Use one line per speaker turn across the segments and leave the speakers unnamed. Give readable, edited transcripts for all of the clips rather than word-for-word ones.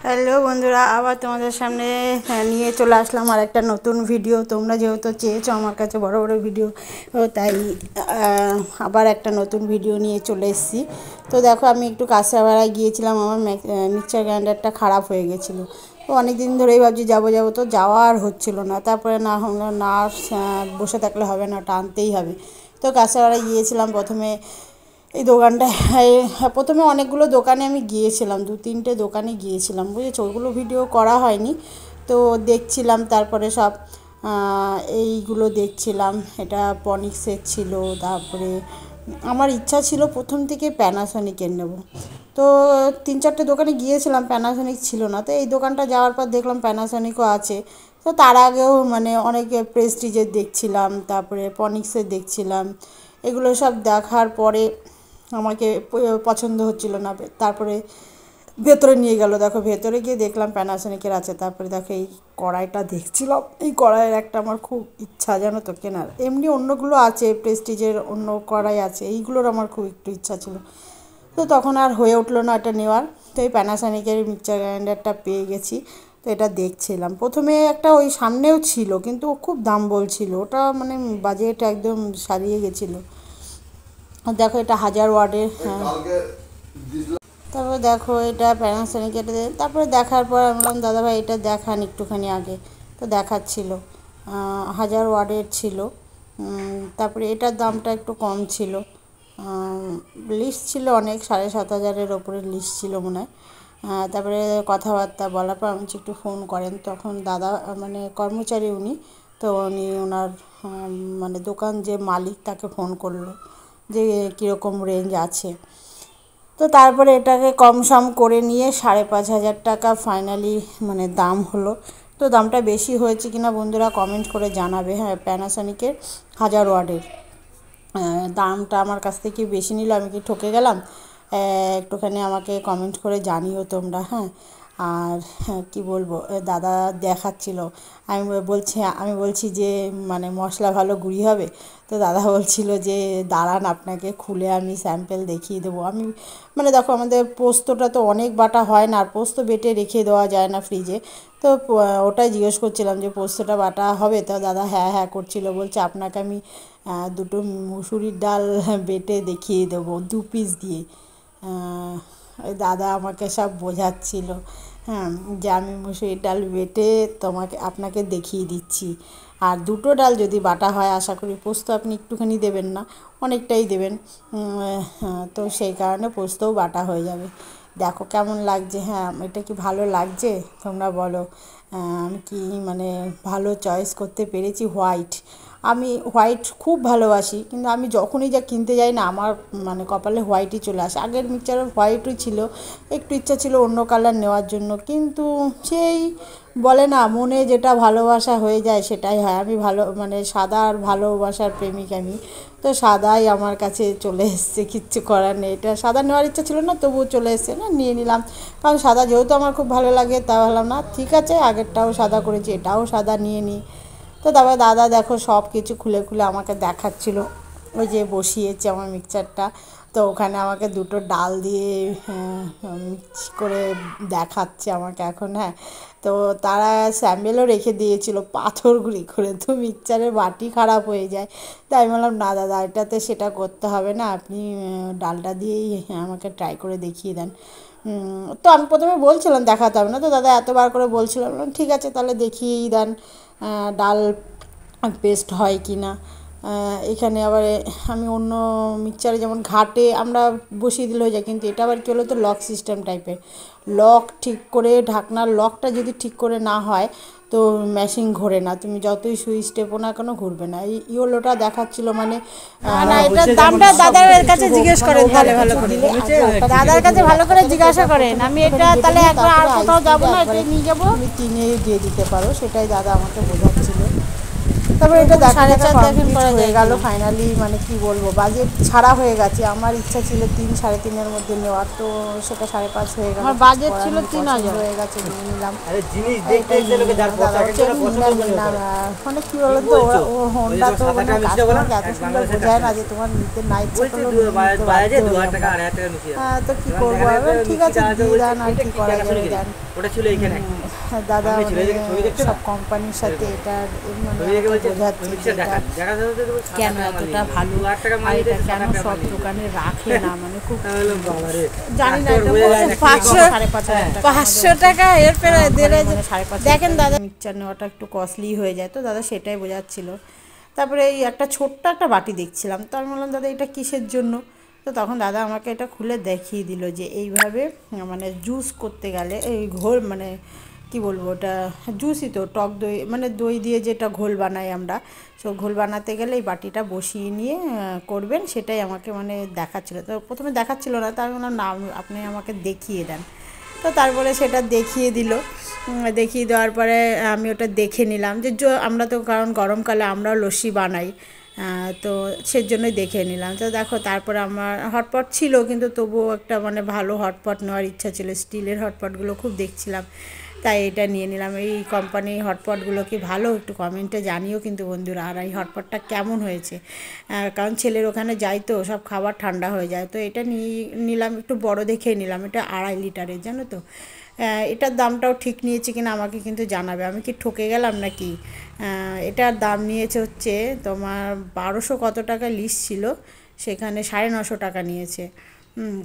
Hello বন্ধুরা, আবার তোমাদের সামনে নিয়ে চলে আসলাম আর একটা নতুন ভিডিও। তোমরা যেহেতু চেয়েছো আমার কাছে বড় বড় ভিডিও, তাই আবার একটা নতুন ভিডিও নিয়ে চলে এসেছি। তো দেখো, আমি একটু কাঁচরাপাড়ায় গিয়েছিলাম। আমার মিক্সচার গ্রাইন্ডারটা খারাপ হয়ে গেছিলো। তো অনেক দিন ধরেই ভাবছি যাবো, তো যাওয়া আর হচ্ছিলো না। তারপরে না বসে থাকলে হবে না, টানতেই হবে। তো কাঁচরাপাড়ায় গিয়েছিলাম। প্রথমে এই দোকানটায় প্রথমে অনেকগুলো দোকানে আমি গিয়েছিলাম, 2-3টে দোকানে গিয়েছিলাম, বুঝেছো। ওগুলো ভিডিও করা হয়নি। তো দেখছিলাম, তারপরে সব এইগুলো দেখছিলাম। এটা পনিক্সের ছিল। তারপরে আমার ইচ্ছা ছিল প্রথম থেকে প্যানাসনিকের নেব। তো 3-4টে দোকানে গিয়েছিলাম, প্যানাসনিক ছিল না। তো এই দোকানটা যাওয়ার পর দেখলাম প্যানাসনিকও আছে। তো তার আগেও অনেক প্রেস্টিজের দেখছিলাম, তারপরে পনিক্সের দেখছিলাম। এগুলো সব দেখার পরে আমাকে পছন্দ হচ্ছিল না। তারপরে ভেতরে নিয়ে গেল। দেখো, ভেতরে গিয়ে দেখলাম প্যানাসনিকের আছে। তারপরে দেখো এই কড়াইটা দেখছিলাম। এই কড়াইয়ের একটা আমার খুব ইচ্ছা, জানো তো, কেনার। এমনি অন্যগুলো আছে, প্রেস্টিজের অন্য কড়াই আছে, এইগুলোর আমার খুব একটু ইচ্ছা ছিল। তো তখন আর হয়ে উঠলো না এটা নেওয়ার। তো এই প্যানাসনিকের মিক্সচার গ্রাইন্ডারটা পেয়ে গেছি। তো এটা দেখছিলাম। প্রথমে একটা ওই সামনেও ছিল, কিন্তু খুব দাম বলছিল। ওটা বাজেট একদম সারিয়ে গেছিলো। দেখো, এটা 1000 ওয়াটের। হ্যাঁ, তারপরে দেখো এটা প্যানাসনিক। এটা তারপরে দেখার পর আমি বললাম, দাদাভাই এটা দেখান একটুখানি আগে। তো দেখাচ্ছিল 1000 ওয়াটের ছিল। তারপরে এটার দামটা একটু কম ছিল। লিস্ট ছিল অনেক, 7500-এর ওপরে লিস্ট ছিল মনে হয়। তারপরে কথাবার্তা বলার পর আমি একটু ফোন করেন, তখন দাদা কর্মচারী উনি। তো উনি ওনার দোকান যে মালিক, তাকে ফোন করলো যে কীরকম রেঞ্জ আছে। তো তারপরে এটাকে কম সম করে নিয়ে 5500 টাকা ফাইনালি দাম হলো। তো দামটা বেশি হয়েছে কিনা বন্ধুরা কমেন্ট করে জানাবে। হ্যাঁ, প্যানাসনিকের 1000 ওয়াটের দামটা আমার কাছ থেকে বেশি নিল। আমি কি ঠকে গেলাম? একটুখানি আমাকে কমেন্ট করে জানিও তোমরা। হ্যাঁ, আর কী বলবো, দাদা দেখাচ্ছিল। আমি বলছি যে মশলা ভালো গুঁড়ি হবে। তো দাদা বলছিল যে দাঁড়ান, আপনাকে খুলে আমি স্যাম্পেল দেখিয়ে দেবো। আমি দেখো, আমাদের পোস্তটা তো অনেক বাটা হয় না, আর পোস্ত বেটে রেখে দেওয়া যায় না ফ্রিজে। তো ওটাই জিজ্ঞেস করছিলাম যে পোস্তটা বাটা হবে। তো দাদা হ্যাঁ হ্যাঁ করছিল। বলছে আপনাকে আমি 2টো মুসুরির ডাল বেটে দেখিয়ে দেবো 2 পিস দিয়ে। দাদা আমাকে সব বোঝাচ্ছিল। হ্যাঁ, যে আমি মুসুরির ডাল বেটে আপনাকে দেখিয়ে দিচ্ছি। আর 2টো ডাল যদি বাটা হয়, আশা করি পোস্ত আপনি একটুখানি দেবেন না, অনেকটাই দেবেন। তো সেই কারণে পোস্তও বাটা হয়ে যাবে। দেখো কেমন লাগছে। হ্যাঁ, এটা কি ভালো লাগছে? তোমরা বলো। আমি কি ভালো চয়েস করতে পেরেছি? আমি হোয়াইট খুব ভালোবাসি, কিন্তু আমি যখনই যা কিনতে যাই না, আমার কপালে হোয়াইটই চলে আসে। আগের মিক্সচারে হোয়াইটই ছিল, একটু ইচ্ছা ছিল অন্য কালার নেওয়ার জন্য, কিন্তু সেই বলে না, মনে যেটা ভালোবাসা হয়ে যায় সেটাই হয়। আমি সাদার ভালোবাসার প্রেমিক আমি। তো সাদাই আমার কাছে চলে এসছে, কিচ্ছু করার নেই। এটা সাদা নেওয়ার ইচ্ছা ছিল না, তবুও চলে এসছে, না নিয়ে নিলাম। কারণ সাদা যেহেতু আমার খুব ভালো লাগে, তা ভাবলাম না ঠিক আছে, আগেরটাও সাদা করেছি, এটাও সাদা নিয়ে নিই। তো তারপরে দাদা দেখো সব কিছু খুলে খুলে আমাকে দেখাচ্ছিল। ওই যে বসিয়েছে আমার মিক্সচারটা, তো ওখানে আমাকে 2টো ডাল দিয়ে মিক্স করে দেখাচ্ছে আমাকে এখন। হ্যাঁ, তো তারা স্যাম্পেলও রেখে দিয়েছিল পাথর গুঁড়ি করে। তো মিক্সচারের বাটি খারাপ হয়ে যায়। তাই আমি বললাম, না দাদা, এটাতে সেটা করতে হবে না, আপনি ডালটা দিয়েই আমাকে ট্রাই করে দেখিয়ে দেন। তো আমি প্রথমে বলছিলাম দেখাতে হবে না, তো দাদা এতবার করে বলছিলাম, ঠিক আছে তাহলে দেখিয়েই দেন ডাল পেস্ট হয় কি না। এখানে আবার আমি অন্য মিক্সচারে যেমন ঘাটে আমরা বসিয়ে দিলে হয়ে যায়, কিন্তু এটা আবার কী হলো, তো লক সিস্টেম টাইপের। লক ঠিক করে, ঢাকনার লকটা যদি ঠিক করে না হয়, তো মেশিন ঘোরে না, তুমি যতই সুইচ টেপো না কেন ঘুরবে না। এই ইয়েলোটা দেখাচ্ছিল এটার দামটা দাদার কাছে জিজ্ঞেস করেন, তাহলে ভালো করে দাদার কাছে ভালো করে জিজ্ঞাসা করেন। আমি এটা তাহলে একবার আর কোথাও যাবো না, এটা নিয়ে যাবো, তুমি 3-এ দিয়ে দিতে পারো, সেটাই দাদা আমাকে বোঝাচ্ছিল। তো তারপরে এটা দেখা দেখেন করা হয়ে গেল ফাইনালি। মানে কি বলবো, বাজেট ছাড়া হয়ে গেছে। আমার ইচ্ছা ছিল 3-3.5-এর মধ্যে নেওয়ার, তো সেটা 5.5 হয়ে গেল। আমার বাজেট ছিল 3,000 হয়ে গেছে, নিয়ে নিলাম। মানে কি বলতো, ও হোন্ডা তো মানে কাস্টমারকে এত সুন্দর বোঝায় না যে তোমার নিতে না ইচ্ছা করলেও তো কি করবো। ঠিক আছে দিয়ে দেন, আর কি করা যাবে দেন। দাদা সব কোম্পানির সাথে এটা বোঝাচ্ছে কেন এতটা ভালো, আর এটা কেন সব দোকানে রাখে না। মানে খুব জানি না, 500 টাকা এর পেরে 5.5 দেখেন দাদা। মিক্সচার নেওয়াটা একটু কস্টলি হয়ে যায়, তো দাদা সেটাই বোঝাচ্ছিল। তারপরে এই একটা ছোট্ট একটা বাটি দেখছিলাম, তো আমি বললাম দাদা এটা কিসের জন্য। তো তখন দাদা আমাকে এটা খুলে দেখিয়ে দিল যে এইভাবে মানে জুস করতে গেলে এই ঘোল, মানে কি বলবো, ওটা জুসই তো, টক দই মানে দই দিয়ে যেটা ঘোল বানাই আমরা, সো ঘোল বানাতে গেলে এই বাটিটা বসিয়ে নিয়ে করবেন, সেটাই আমাকে মানে দেখাচ্ছিলো। তো প্রথমে দেখাচ্ছিল না, তো আমি বললাম না আপনি আমাকে দেখিয়ে দেন। তো তারপরে সেটা দেখিয়ে দিল। দেখিয়ে দেওয়ার পরে আমি ওটা দেখে নিলাম যে আমরা তো, কারণ গরমকালে আমরাও লস্যি বানাই, তো সেজন্যই দেখে নিলাম। তো দেখো তারপরে আমার হটপট ছিল, কিন্তু তবুও একটা মানে ভালো হটপট নেওয়ার ইচ্ছা ছিল। স্টিলের হটপটগুলো খুব দেখছিলাম, তাই এটা নিয়ে নিলাম। এই কোম্পানির হটপটগুলো কি ভালো, একটু কমেন্টে জানিও কিন্তু বন্ধুরা। আর এই হটপটটা কেমন হয়েছে, কারণ ছেলের ওখানে যাই তো সব খাবার ঠান্ডা হয়ে যায়, তো এটা নিলাম, একটু বড় দেখেই নিলাম। এটা 2.5 লিটারের, জানো তো। এটার দামটাও ঠিক নিয়েছে কিনা আমাকে কিন্তু জানাবে, আমি কি ঠকে গেলাম নাকি। এটার দাম নিয়েছে হচ্ছে তোমার 1200 কত টাকা লিস্ট ছিল, সেখানে 950 টাকা নিয়েছে।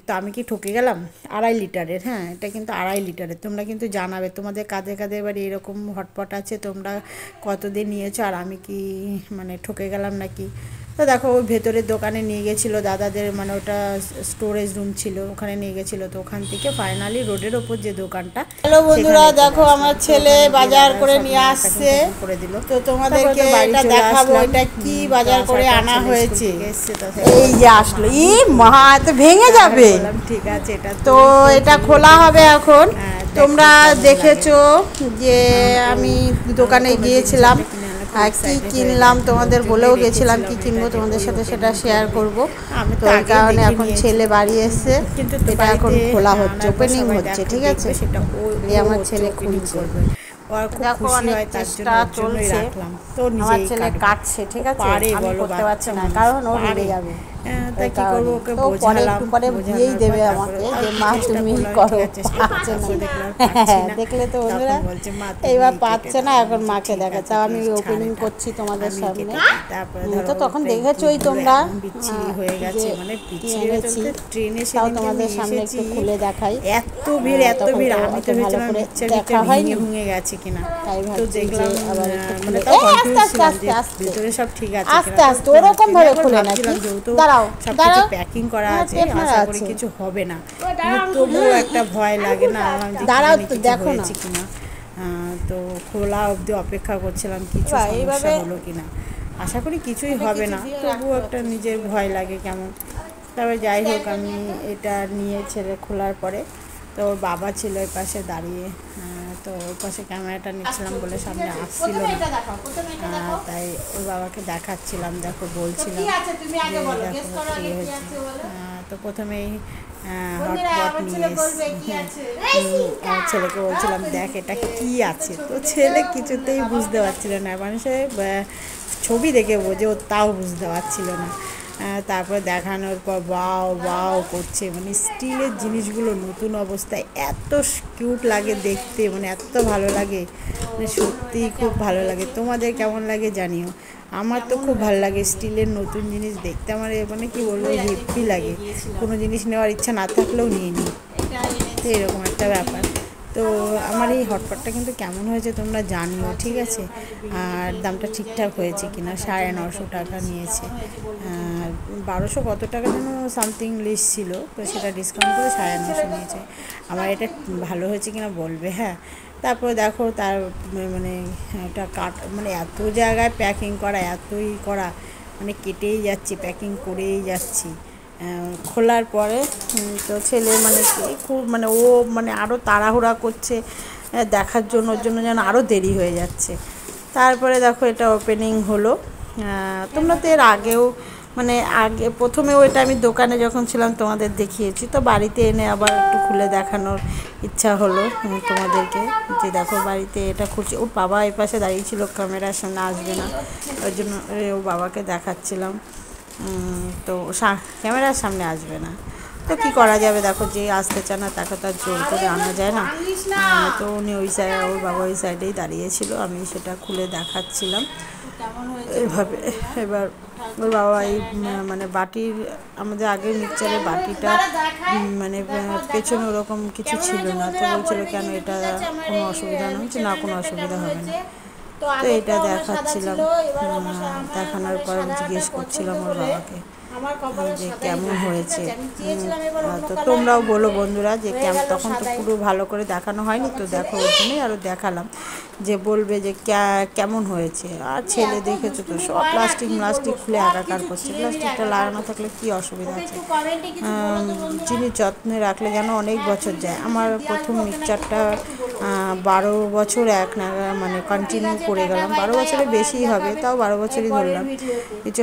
তো আমি কি ঠকে গেলাম। 2.5 লিটারের, হ্যাঁ এটা কিন্তু 2.5 লিটারের। তোমরা কিন্তু জানাবে তোমাদের কাদের কাদের বাড়ি এরকম হটপট আছে, তোমরা কতদিন নিয়েছো, আর আমি কি মানে ঠকে গেলাম নাকি। তো দেখো ওই ভেতরের দোকানে নিয়ে গেছিলো দাদাদের, মানে ওটা স্টোরেজ রুম ছিল, ওখানে নিয়ে গেছিলো। তো ওখান থেকে ফাইনালি রোডের ওপর যে দোকানটা। হ্যালো বন্ধুরা, দেখো আমার ছেলে বাজার করে নিয়ে আসছে, করে দিল। তো তোমাদেরকে এটা দেখাবো এটা কি বাজার করে আনা হয়েছে। এই যে আসলো, ই মহা, তো ভেঙে যাবে। ঠিক আছে, এটা তো এটা খোলা হবে এখন। তোমরা দেখেছো যে আমি দোকানে গিয়েছিলাম, কি কিনলাম তোমাদের বলেও গেছিলাম, কি কিনবো তোমাদের সাথে সেটা শেয়ার করব। তো এই কারণে এখন ছেলে বাড়ি এসছে, এটা এখন খোলা হচ্ছে, ওপেনিং হচ্ছে, ঠিক আছে। এই আমার ছেলে খুলছে, দেখো অনেক চেষ্টা চলছে। আমার ছেলে কাটছে, ঠিক আছে, আমি করতে পারছি না কারণ ও রেগে যাবে। তাই কি করবো, ওকে বোঝালাম, পরে বুঝিয়েই দেবে আমাকে যে মা তুমি করো, পারছে না। দেখলে তো বন্ধুরা এইবার পাচ্ছে না, এখন মাকে দেখা। তাও আমি ওপেনিং করছি তোমাদের সামনে, তো তখন দেখেছোই তোমরা হয়ে গেছে, মানে এনেছি, তাও তোমাদের সামনে একটু খুলে দেখাই। এত ভিড়, এত ভিড়, আমি তো ভালো করে দেখা হয়নি, ভেঙে গেছে কিনা, তাই ভাবছি যে আবার মানে আস্তে আস্তে আস্তে ভিতরে সব ঠিক আছে, আস্তে আস্তে ওরকম ভাবে খুলে নাকি। দাঁড়াও দাঁড়াও, প্যাকিং করা আছে, আশা করি কিছু হবে না, তবুও একটা ভয় লাগে না। দাঁড়াও তো দেখো না কিনা। তো খোলা অবধি অপেক্ষা করছিলাম কিছু সমস্যা হলো কিনা, আশা করি কিছুই হবে না, তবুও একটা নিজের ভয় লাগে কেমন। তবে যাই হোক, আমি এটা নিয়ে ছেলে খোলার পরে, তো ওর বাবা ছিল ওই পাশে দাঁড়িয়ে, তো ওর পাশে ক্যামেরাটা নিচ্ছিলাম বলে সামনে আসছিল না, তাই ওর বাবাকে দেখাচ্ছিলাম, দেখো বলছিলাম দেখো কী হয়েছে। তো প্রথমেই হটপট নিয়ে ছেলেকে বলছিলাম দেখ এটা কি আছে, তো ছেলে কিছুতেই বুঝতে পারছিল না, মানুষের ছবি দেখে বোঝে, ও তাও বুঝতে পারছিল না। তারপরে দেখানোর পর বাও বাও করছে, মানে স্টিলের জিনিসগুলো নতুন অবস্থায় এত কিউট লাগে দেখতে, মানে এত ভালো লাগে, মানে সত্যিই খুব ভালো লাগে। তোমাদের কেমন লাগে জানিও, আমার তো খুব ভালো লাগে স্টিলের নতুন জিনিস দেখতে, আমার মানে কি বলবো হেভি লাগে, কোনো জিনিস নেওয়ার ইচ্ছা না থাকলেও নিয়ে নিই, তো এরকম একটা ব্যাপার। তো আমার এই হটপটটা কিন্তু কেমন হয়েছে তোমরা জানিও, ঠিক আছে। আর দামটা ঠিকঠাক হয়েছে কিনা, 950 টাকা নিয়েছে, 1200 কত টাকা যেন সামথিং লিস্ট ছিল, তো সেটা ডিসকাউন্ট করে 950 নিয়েছে। আমার এটা ভালো হয়েছে কিনা বলবে, হ্যাঁ। তারপরে দেখো তার মানে এটা মানে এত জায়গায় প্যাকিং করা, এতই করা, মানে কেটেই যাচ্ছি, প্যাকিং করেই যাচ্ছি। খোলার পরে তো ছেলে মানে খুব মানে ও মানে আরও তাড়াহুড়া করছে দেখার জন্য, ওর জন্য যেন আরও দেরি হয়ে যাচ্ছে। তারপরে দেখো এটা ওপেনিং হলো। তোমরা তো এর আগেও মানে আগে প্রথমেও এটা আমি দোকানে যখন ছিলাম তোমাদের দেখিয়েছি, তো বাড়িতে এনে আবার একটু খুলে দেখানোর ইচ্ছা হলো তোমাদেরকে, যে দেখো বাড়িতে এটা খুলছি। ওর বাবা এই পাশে দাঁড়িয়েছিল, ক্যামেরার সামনে আসবে না, ওই জন্য ও বাবাকে দেখাচ্ছিলাম। তো ক্যামেরার সামনে আসবে না, তো কী করা যাবে, দেখো যে আসতে চায় না তাকে তো আর জোর করে আনা যায় না। তো উনি ওই সাইডে, ওর বাবা ওই সাইডেই দাঁড়িয়েছিল, আমি সেটা খুলে দেখাচ্ছিলাম এইভাবে। এবার ওর বাবা এই মানে বাটির, আমাদের আগের মিক্সচারের বাটিটা মানে পেছনে ওরকম কিছু ছিল না, তো বলছিল কেন এটা কোনো অসুবিধা না, হচ্ছে না কোনো অসুবিধা হবে না। তো এটা দেখাচ্ছিলাম, দেখানোর পর জিজ্ঞেস করছিলাম ওর বাবাকে যে কেমন হয়েছে। তো তোমরাও বলো বন্ধুরা যে তখন তো পুরো ভালো করে দেখানো হয়নি, তো দেখো ওই জন্যই আরও দেখালাম, যে বলবে যে কেমন হয়েছে। আর ছেলে দেখেছো তো সব প্লাস্টিক খুলে একাকার করছে। প্লাস্টিকটা লাগানো থাকলে কি অসুবিধা আছে, জিনিস যত্নে রাখলে যেন অনেক বছর যায়। আমার প্রথম মিক্সচারটা 12 বছর মানে কন্টিনিউ করে গেলাম, 12 বছরের বেশি হবে, তাও 12 বছরই ধরলাম, কিছু